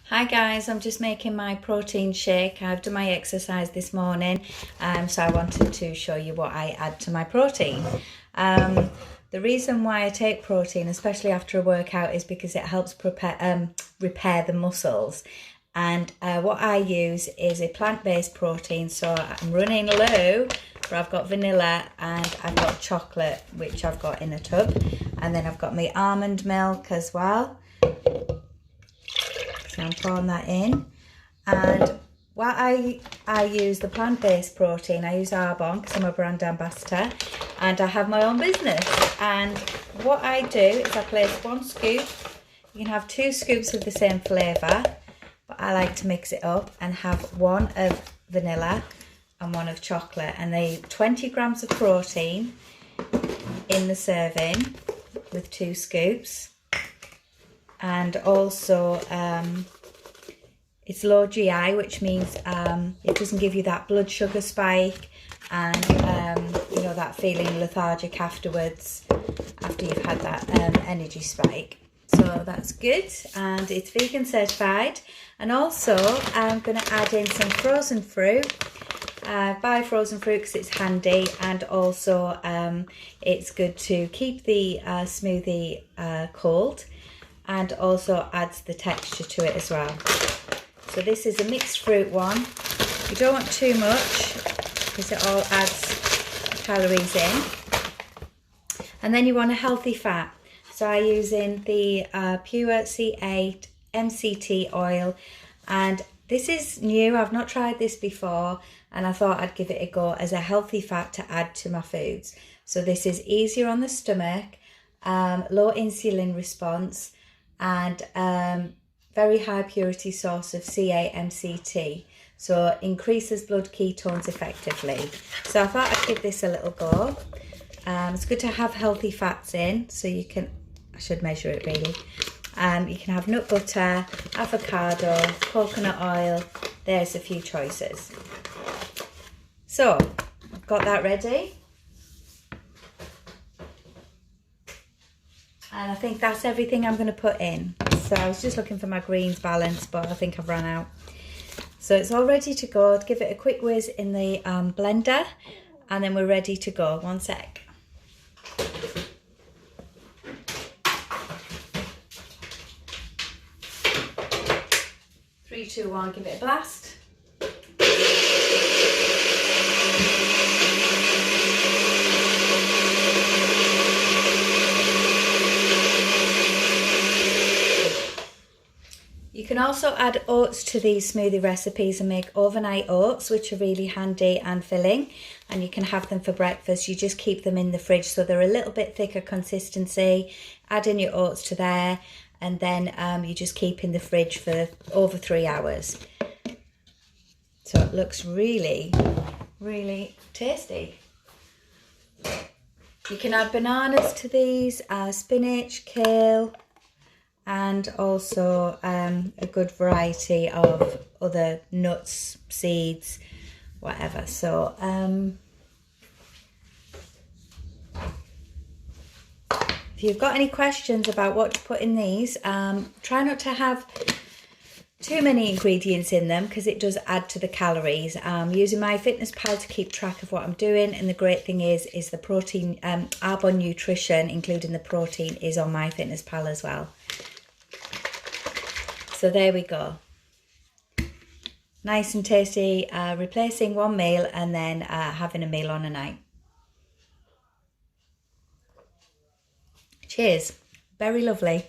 Hi guys, I'm just making my protein shake. I've done my exercise this morning, so I wanted to show you what I add to my protein. The reason why I take protein, especially after a workout, is because it helps repair the muscles. And what I use is a plant-based protein, so I'm running low, but I've got vanilla and I've got chocolate, which I've got in a tub. And then I've got my almond milk as well. So I'm pouring that in, and while I use the plant-based protein, I use Arbonne because I'm a brand ambassador and I have my own business. And what I do is I place 1 scoop. You can have 2 scoops of the same flavour, but I like to mix it up and have 1 of vanilla and 1 of chocolate, and they 20 grams of protein in the serving with 2 scoops. And also it's low GI, which means it doesn't give you that blood sugar spike and you know, that feeling lethargic afterwards after you've had that energy spike. So that's good, and it's vegan certified. And also I'm going to add in some frozen fruit. Buy frozen fruit because it's handy, and also it's good to keep the smoothie cold, and also adds the texture to it as well. So this is a mixed fruit one. You don't want too much because it all adds calories in. And then you want a healthy fat. So I'm using the pure C8 MCT oil, and this is new. I've not tried this before, and I thought I'd give it a go as a healthy fat to add to my foods. So this is easier on the stomach, low insulin response, and very high purity source of CA-MCT, so increases blood ketones effectively. So I thought I'd give this a little go. It's good to have healthy fats in, so you can, I should measure it really. You can have nut butter, avocado, coconut oil. There's a few choices. So I've got that ready. And I think that's everything I'm going to put in. So I was just looking for my greens balance, but I think I've run out. So it's all ready to go. Give it a quick whiz in the blender, and then we're ready to go. 1 sec. 3, 2, 1, give it a blast. You can also add oats to these smoothie recipes and make overnight oats, which are really handy and filling, and you can have them for breakfast. You just keep them in the fridge so they're a little bit thicker consistency. Add in your oats to there, and then you just keep in the fridge for over 3 hours. So it looks really, really tasty. You can add bananas to these, spinach, kale, and also a good variety of other nuts, seeds, whatever. So if you've got any questions about what to put in these, try not to have too many ingredients in them because it does add to the calories. Using MyFitnessPal to keep track of what I'm doing, and the great thing is the protein, Arbonne nutrition, including the protein, is on MyFitnessPal as well. So there we go. Nice and tasty, replacing 1 meal and then having a meal on a night. Cheers. Very lovely.